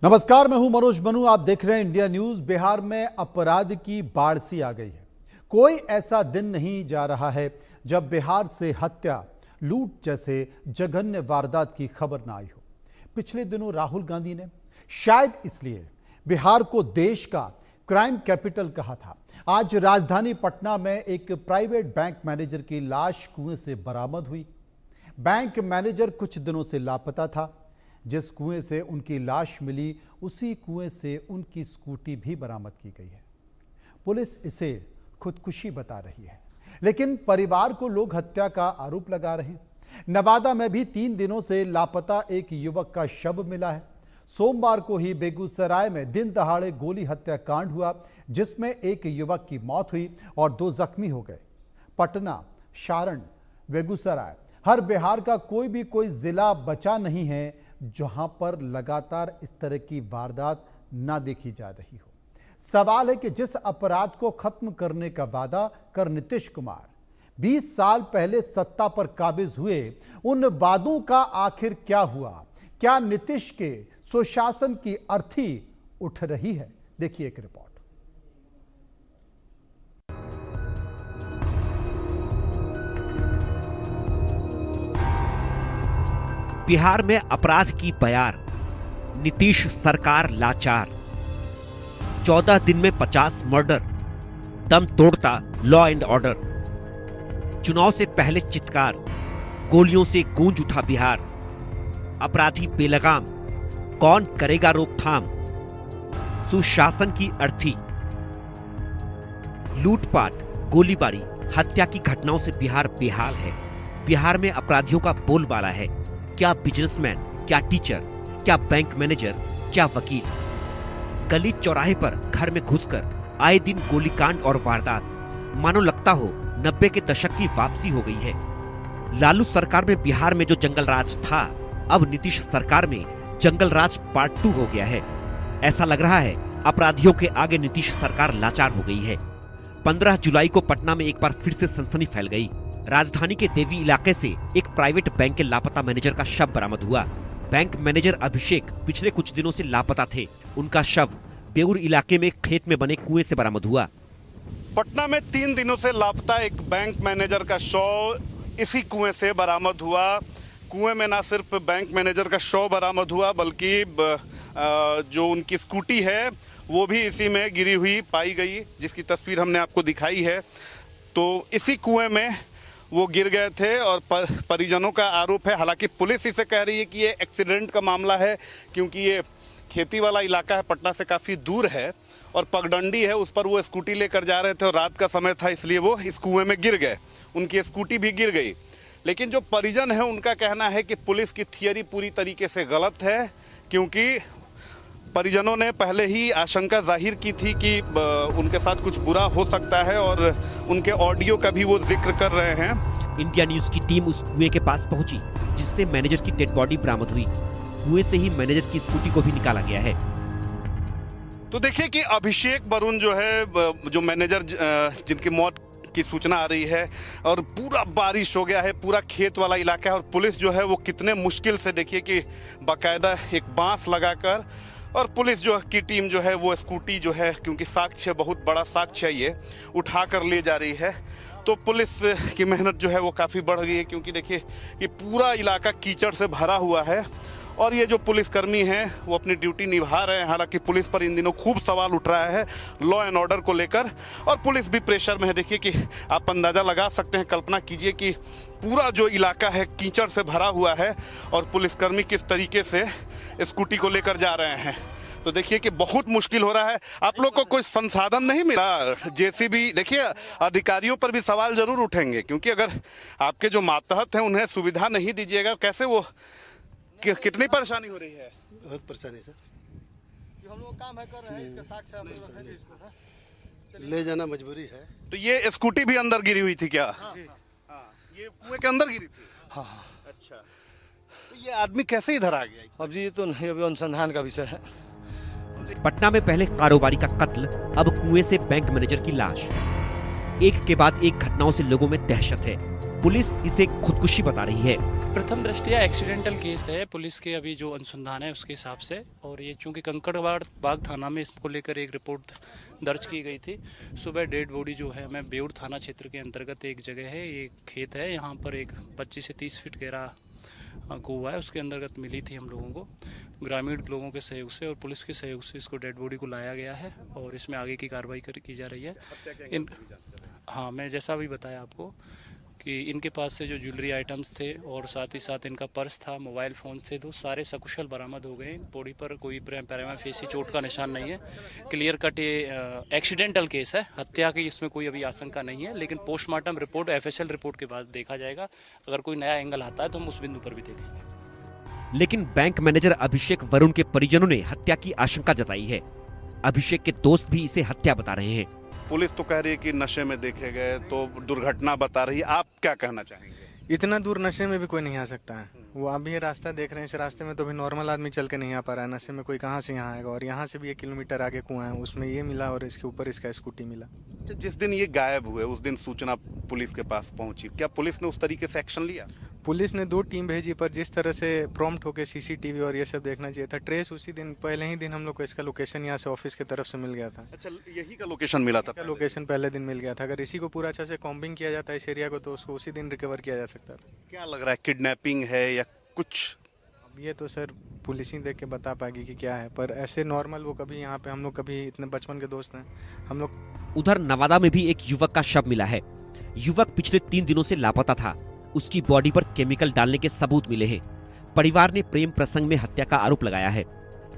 नमस्कार, मैं हूं मनोज मनु। आप देख रहे हैं इंडिया न्यूज। बिहार में अपराध की बाढ़ सी आ गई है। कोई ऐसा दिन नहीं जा रहा है जब बिहार से हत्या, लूट जैसे जघन्य वारदात की खबर ना आई हो। पिछले दिनों राहुल गांधी ने शायद इसलिए बिहार को देश का क्राइम कैपिटल कहा था। आज राजधानी पटना में एक प्राइवेट बैंक मैनेजर की लाश कुएं से बरामद हुई। बैंक मैनेजर कुछ दिनों से लापता था। जिस कुएं से उनकी लाश मिली, उसी कुएं से उनकी स्कूटी भी बरामद की गई है। पुलिस इसे खुदकुशी बता रही है, लेकिन परिवार को लोग हत्या का आरोप लगा रहे हैं। नवादा में भी 3 दिनों से लापता एक युवक का शव मिला है। सोमवार को ही बेगूसराय में दिन दहाड़े गोली हत्याकांड हुआ, जिसमें एक युवक की मौत हुई और 2 जख्मी हो गए। पटना, सारण, बेगूसराय, हर बिहार का कोई जिला बचा नहीं है जहां पर लगातार इस तरह की वारदात ना देखी जा रही हो। सवाल है कि जिस अपराध को खत्म करने का वादा कर नीतीश कुमार 20 साल पहले सत्ता पर काबिज हुए, उन वादों का आखिर क्या हुआ? क्या नीतीश के सुशासन की अर्थी उठ रही है? देखिए एक रिपोर्ट। बिहार में अपराध की बयार, नीतीश सरकार लाचार। 14 दिन में 50 मर्डर, दम तोड़ता लॉ एंड ऑर्डर। चुनाव से पहले चित्कार, गोलियों से गूंज उठा बिहार। अपराधी बेलगाम, कौन करेगा रोकथाम? सुशासन की अर्थी। लूटपाट, गोलीबारी, हत्या की घटनाओं से बिहार बेहाल है। बिहार में अपराधियों का बोलबाला है। क्या बिजनेसमैन, क्या टीचर, क्या बैंक मैनेजर, क्या वकील। गली चौराहे पर घर में घुसकर आए दिन गोलीकांड और वारदात। मानो लगता हो 90 के दशक की वापसी हो गई है। लालू सरकार में बिहार में जो जंगल राज था, अब नीतीश सरकार में जंगल राज पार्ट 2 हो गया है। ऐसा लग रहा है अपराधियों के आगे नीतीश सरकार लाचार हो गई है। 15 जुलाई को पटना में एक बार फिर से सनसनी फैल गई। राजधानी के देवी इलाके से एक प्राइवेट बैंक के लापता मैनेजर का शव बरामद हुआ। बैंक मैनेजर अभिषेक पिछले कुछ दिनों से लापता थे। उनका शव बेउर इलाके में खेत में बने कुएं से बरामद हुआ। पटना में 3 दिनों से लापता एक बैंक मैनेजर का शव इसी कुएं से बरामद हुआ। कुएं में न सिर्फ बैंक मैनेजर का शव बरामद हुआ, बल्कि जो उनकी स्कूटी है वो भी इसी में गिरी हुई पाई गई, जिसकी तस्वीर हमने आपको दिखाई है। तो इसी कुएं में वो गिर गए थे और परिजनों का आरोप है, हालांकि पुलिस इसे कह रही है कि ये एक्सीडेंट का मामला है, क्योंकि ये खेती वाला इलाका है, पटना से काफ़ी दूर है और पगडंडी है, उस पर वो स्कूटी लेकर जा रहे थे और रात का समय था, इसलिए वो इस कुएं में गिर गए। उनकी स्कूटी भी गिर गई। लेकिन जो परिजन है उनका कहना है कि पुलिस की थियरी पूरी तरीके से गलत है, क्योंकि परिजनों ने पहले ही आशंका जाहिर की थी कि उनके साथ कुछ बुरा हो सकता है और उनके ऑडियो का भी वो जिक्र कर रहे हैं। इंडिया न्यूज की टीम उस कुएं के पास पहुंची जिससे मैनेजर की डेड बॉडी बरामद हुई। कुएं से ही मैनेजर की स्कूटी को भी निकाला गया है। तो देखिए कि अभिषेक वरुण जो है, जो मैनेजर जिनकी मौत की सूचना आ रही है, और पूरा बारिश हो गया है, पूरा खेत वाला इलाका है और पुलिस जो है वो कितने मुश्किल से, देखिए कि बाकायदा एक बांस लगाकर और पुलिस जो की टीम जो है वो स्कूटी जो है, क्योंकि साक्ष्य बहुत बड़ा साक्ष्य ये उठा कर ले जा रही है। तो पुलिस की मेहनत जो है वो काफ़ी बढ़ गई है, क्योंकि देखिए कि पूरा इलाका कीचड़ से भरा हुआ है और ये जो पुलिसकर्मी हैं वो अपनी ड्यूटी निभा रहे हैं। हालांकि पुलिस पर इन दिनों खूब सवाल उठ रहा है लॉ एंड ऑर्डर को लेकर, और पुलिस भी प्रेशर में है। देखिए कि आप अंदाज़ा लगा सकते हैं, कल्पना कीजिए कि पूरा जो इलाका है कीचड़ से भरा हुआ है और पुलिसकर्मी किस तरीके से स्कूटी को लेकर जा रहे हैं। तो देखिए कि बहुत मुश्किल हो रहा है। आप लोग को कोई संसाधन नहीं मिला? जेसीबी, देखिए अधिकारियों पर भी सवाल जरूर उठेंगे, क्योंकि अगर आपके जो मातहत हैं उन्हें सुविधा नहीं दीजिएगा, कैसे वो कितनी परेशानी हो रही है? बहुत परेशानी सर, जो हम लोग काम है कर रहे हैं, इसका साक्ष्य हम लोग है, इसको ले जाना मजबूरी है। तो ये स्कूटी भी अंदर गिरी हुई थी क्या? हाँ, ये कुएं के अंदर गिरी थी। हाँ। अच्छा, तो ये आदमी कैसे इधर आ गया? अब जी ये तो नहीं, अभी अनुसंधान का विषय है। पटना में पहले कारोबारी का कत्ल, अब कुएं से बैंक मैनेजर की लाश। एक के बाद एक घटनाओं से लोगों में दहशत है। पुलिस इसे खुदकुशी बता रही है। प्रथम दृष्टया एक्सीडेंटल केस है पुलिस के अभी जो अनुसंधान है उसके हिसाब से, और ये चूंकि कंकड़बाग बाग थाना में इसको लेकर एक रिपोर्ट दर्ज की गई थी। सुबह डेड बॉडी जो है हमें बेउर थाना क्षेत्र के अंतर्गत एक जगह है, ये खेत है, यहाँ पर एक 25 से 30 फीट गहरा कुआं है, उसके अंतर्गत मिली थी हम लोगों को। ग्रामीण लोगों के सहयोग से और पुलिस के सहयोग से इसको डेड बॉडी को लाया गया है और इसमें आगे की कार्रवाई की जा रही है। हाँ, मैं जैसा भी बताया आपको कि इनके पास से जो ज्वेलरी आइटम्स थे और साथ ही साथ इनका पर्स था, मोबाइल फ़ोन थे, तो सारे सकुशल बरामद हो गए। बॉडी पर कोई पैरामा फेसी चोट का निशान नहीं है। क्लियर कट ये एक्सीडेंटल केस है, हत्या की इसमें कोई अभी आशंका नहीं है, लेकिन पोस्टमार्टम रिपोर्ट FSL रिपोर्ट के बाद देखा जाएगा। अगर कोई नया एंगल आता है तो हम उस बिंदु पर भी देखेंगे। लेकिन बैंक मैनेजर अभिषेक वरुण के परिजनों ने हत्या की आशंका जताई है। अभिषेक के दोस्त भी इसे हत्या बता रहे हैं। पुलिस तो कह रही है कि नशे में देखे गए, तो दुर्घटना बता रही है। आप क्या कहना चाहेंगे? इतना दूर नशे में भी कोई नहीं आ सकता है। वो आप भी ये रास्ता देख रहे हैं, इस रास्ते में तो भी नॉर्मल आदमी चल के नहीं आ पा रहा है। नशे में कोई कहाँ से यहाँ आएगा? और यहाँ से भी 1 किलोमीटर आगे कुआं है, उसमें ये मिला और इसके ऊपर इसका स्कूटी मिला। जिस दिन ये गायब हुए उस दिन सूचना पुलिस के पास पहुंची, क्या पुलिस ने उस तरीके से एक्शन लिया? पुलिस ने 2 टीम भेजी, पर जिस तरह से प्रॉम्प्ट होकर CCTV और ये सब देखना चाहिए था। ट्रेस उसी दिन, पहले ही दिन हम लोग को इसका लोकेशन यहाँ से ऑफिस की तरफ से मिल गया था। अच्छा, यही का लोकेशन मिला था? लोकेशन पहले दिन मिल गया था। अगर इसी को पूरा अच्छा से कॉम्बिंग किया जाता है इस एरिया को, तो उसको उसी दिन रिकवर किया जा सकता था। क्या लग रहा है, किडनैपिंग है या कुछ? अब ये तो सर पुलिस ही देख के बता पाएगी कि क्या है, पर ऐसे नॉर्मल वो कभी यहाँ पे हम लोग कभी इतने बचपन के दोस्त हैं हम लोग। उधर नवादा में भी एक युवक का शव मिला है। युवक पिछले 3 दिनों से लापता था। उसकी बॉडी पर केमिकल डालने के सबूत मिले हैं। परिवार ने प्रेम प्रसंग में हत्या का आरोप लगाया है।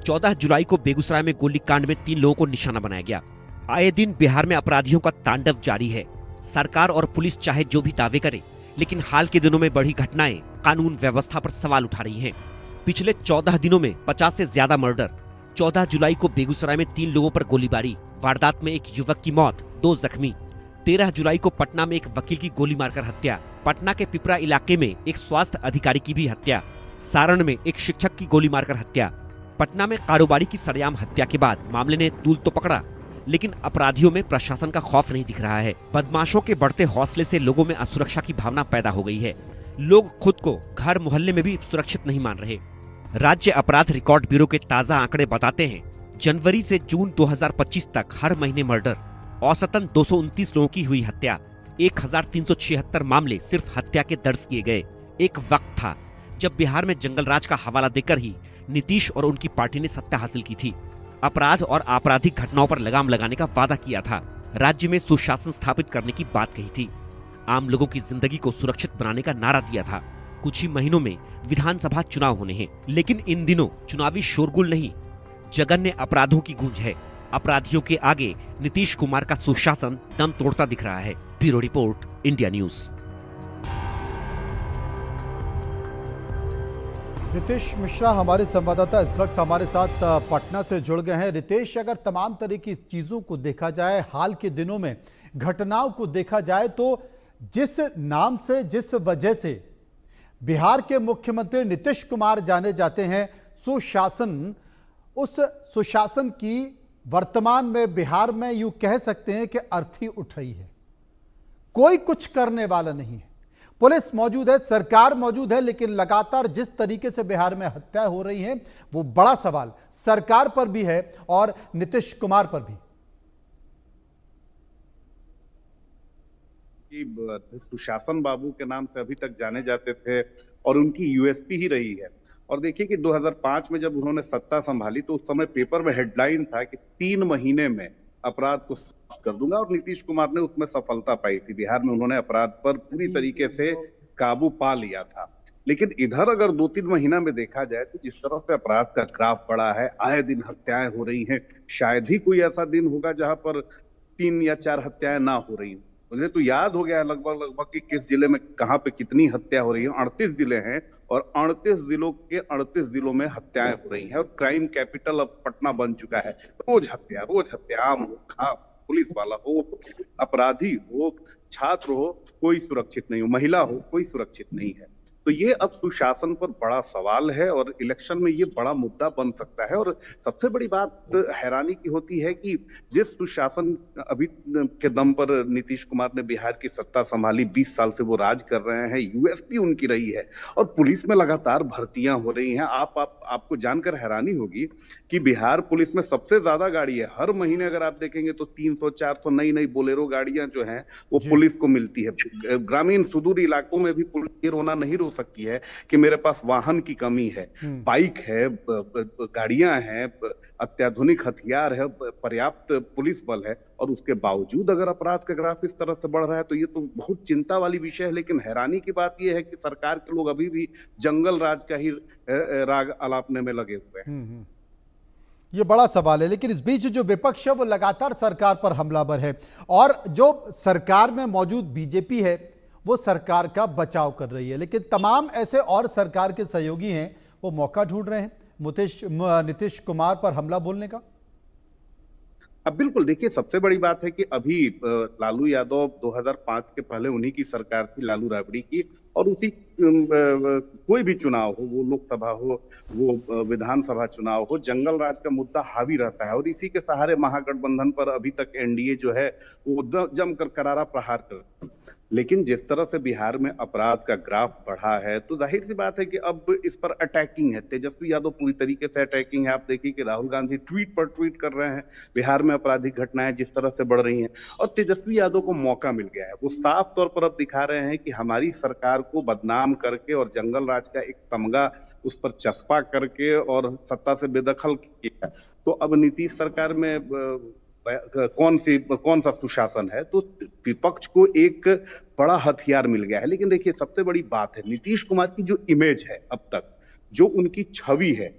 14 जुलाई को बेगूसराय में गोलीकांड में 3 लोगों को निशाना बनाया गया। आए दिन बिहार में अपराधियों का तांडव जारी है। सरकार और पुलिस चाहे जो भी दावे करे, लेकिन हाल के दिनों में बढ़ी घटनाएं कानून व्यवस्था पर सवाल उठा रही हैं। पिछले 14 दिनों में 50 से ज्यादा मर्डर। 14 जुलाई को बेगूसराय में 3 लोगों पर गोलीबारी, वारदात में एक युवक की मौत, 2 जख्मी। 13 जुलाई को पटना में एक वकील की गोली मारकर हत्या। पटना के पिपरा इलाके में एक स्वास्थ्य अधिकारी की भी हत्या। सारण में एक शिक्षक की गोली मारकर हत्या। पटना में कारोबारी की सरेआम हत्या के बाद मामले ने तूल तो पकड़ा, लेकिन अपराधियों में प्रशासन का खौफ नहीं दिख रहा है। बदमाशों के बढ़ते हौसले से लोगों में असुरक्षा की भावना पैदा हो गई है। लोग खुद को घर मोहल्ले में भी सुरक्षित नहीं मान रहे। राज्य अपराध रिकॉर्ड ब्यूरो के ताजा आंकड़े बताते हैं, जनवरी से जून 2025 तक हर महीने मर्डर, औसतन 229 लोगों की हुई हत्या। 1376 मामले सिर्फ हत्या के दर्ज किए गए। एक वक्त था जब बिहार में जंगल राज का हवाला देकर ही नीतीश और उनकी पार्टी ने सत्ता हासिल की थी। अपराध और आपराधिक घटनाओं पर लगाम लगाने का वादा किया था। राज्य में सुशासन स्थापित करने की बात कही थी। आम लोगों की जिंदगी को सुरक्षित बनाने का नारा दिया था। कुछ ही महीनों में विधानसभा चुनाव होने हैं, लेकिन इन दिनों चुनावी शोरगुल नहीं, जघन्य अपराधों की गूंज है। अपराधियों के आगे नीतीश कुमार का सुशासन दम तोड़ता दिख रहा है। Bureau report, India news. Ritesh Mishra हमारे संवाददाता इस वक्त हमारे साथ पटना से जुड़ गए हैं। रितेश, अगर तमाम तरह की चीजों को देखा जाए, हाल के दिनों में घटनाओं को देखा जाए, तो जिस नाम से, जिस वजह से बिहार के मुख्यमंत्री नीतीश कुमार जाने जाते हैं, सुशासन, उस सुशासन की वर्तमान में बिहार में यूं कह सकते हैं कि अर्थी उठ रही है। कोई कुछ करने वाला नहीं है। पुलिस मौजूद है, सरकार मौजूद है, लेकिन लगातार जिस तरीके से बिहार में हत्या हो रही है, वो बड़ा सवाल सरकार पर भी है और नीतीश कुमार पर भी। सुशासन बाबू के नाम से अभी तक जाने जाते थे और उनकी यूएसपी ही रही है। और देखिए कि 2005 में जब उन्होंने सत्ता संभाली तो उस समय पेपर में हेडलाइन था कि 3 महीने में अपराध को समाप्त कर दूंगा, और नीतीश कुमार ने उसमें सफलता पाई थी। बिहार में उन्होंने अपराध पर पूरी तरीके से काबू पा लिया था। लेकिन इधर अगर 2-3 महीना में देखा जाए तो जिस तरह से अपराध का ग्राफ बढ़ा है, आए दिन हत्याएं हो रही हैं, शायद ही कोई ऐसा दिन होगा जहां पर 3 या 4 हत्याएं ना हो रही। मुझे तो याद हो गया लगभग कि किस जिले में कहां पे कितनी हत्या हो रही है। 38 जिले हैं और 38 जिलों के 38 जिलों में हत्याएं हो रही हैं, और क्राइम कैपिटल अब पटना बन चुका है। रोज हत्या, आम हो, खा, पुलिस वाला हो, अपराधी हो, छात्र हो, कोई सुरक्षित नहीं हो, महिला हो, कोई सुरक्षित नहीं है। तो ये अब सुशासन पर बड़ा सवाल है और इलेक्शन में ये बड़ा मुद्दा बन सकता है। और सबसे बड़ी बात हैरानी की होती है कि जिस सुशासन अभी के दम पर नीतीश कुमार ने बिहार की सत्ता संभाली, 20 साल से वो राज कर रहे हैं, यूएसपी उनकी रही है और पुलिस में लगातार भर्तियां हो रही हैं। आपको जानकर हैरानी होगी कि बिहार पुलिस में सबसे ज्यादा गाड़ी है। हर महीने अगर आप देखेंगे तो 300-400 नई नई बोलेरो गाड़ियां जो हैं वो पुलिस को मिलती है। ग्रामीण सुदूर इलाकों में भी पुलिस ये रोना नहीं रो सकती है कि मेरे पास वाहन की कमी है। बाइक है, गाड़ियां हैं, अत्याधुनिक हथियार है, पर्याप्त पुलिस बल है और उसके बावजूद अगर अपराध का ग्राफ इस तरह से बढ़ रहा है तो ये तो बहुत चिंता वाली विषय है। लेकिन हैरानी की बात यह है कि सरकार के लोग अभी भी जंगल राज का ही राग अलापने में लगे हुए हैं। ये बड़ा सवाल है। लेकिन इस बीच जो विपक्ष है वो लगातार सरकार पर हमलावर है और जो सरकार में मौजूद बीजेपी है वो सरकार का बचाव कर रही है। लेकिन तमाम ऐसे और सरकार के सहयोगी हैं वो मौका ढूंढ रहे हैं नीतीश कुमार पर हमला बोलने का। अब बिल्कुल देखिए, सबसे बड़ी बात है कि अभी लालू यादव 2005 के पहले उन्हीं की सरकार थी, लालू राबड़ी की, और उसी कोई भी चुनाव हो, वो लोकसभा हो, वो विधानसभा चुनाव हो, जंगल राज का मुद्दा हावी रहता है और इसी के सहारे महागठबंधन पर अभी तक एनडीए जो है वो जमकर करारा प्रहार करता है। लेकिन जिस तरह से बिहार में अपराध का ग्राफ बढ़ा है तो जाहिर सी बात है कि अब इस पर अटैकिंग है। तेजस्वी यादव पूरी तरीके से अटैकिंग है। आप देखिए कि राहुल गांधी ट्वीट पर ट्वीट कर रहे हैं बिहार में आपराधिक घटनाएं जिस तरह से बढ़ रही हैं और तेजस्वी यादव को मौका मिल गया है। वो साफ तौर पर अब दिखा रहे हैं कि हमारी सरकार को बदनाम करके और जंगल राज का एक तमगा उस पर चस्पा करके और सत्ता से बेदखल किया तो अब नीतीश सरकार में कौन सा सुशासन है। तो विपक्ष को एक बड़ा हथियार मिल गया है। लेकिन देखिए, सबसे बड़ी बात है नीतीश कुमार की जो इमेज है, अब तक जो उनकी छवि है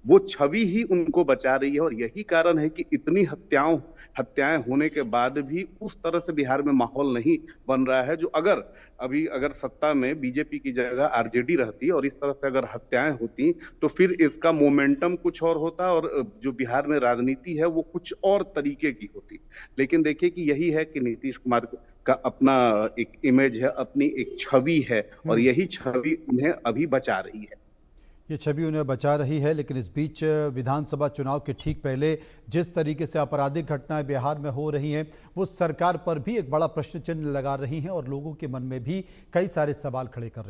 वो छवि ही उनको बचा रही है और यही कारण है कि इतनी हत्याएं होने के बाद भी उस तरह से बिहार में माहौल नहीं बन रहा है। जो अगर सत्ता में बीजेपी की जगह आरजेडी रहती और इस तरह से अगर हत्याएं होती तो फिर इसका मोमेंटम कुछ और होता और जो बिहार में राजनीति है वो कुछ और तरीके की होती। लेकिन देखिए कि यही है कि नीतीश कुमार का अपना एक इमेज है, अपनी एक छवि है और यही छवि उन्हें अभी बचा रही है। ये छवि उन्हें बचा रही है। लेकिन इस बीच विधानसभा चुनाव के ठीक पहले जिस तरीके से आपराधिक घटनाएं बिहार में हो रही हैं वो सरकार पर भी एक बड़ा प्रश्न चिन्ह लगा रही हैं और लोगों के मन में भी कई सारे सवाल खड़े कर रही हैं।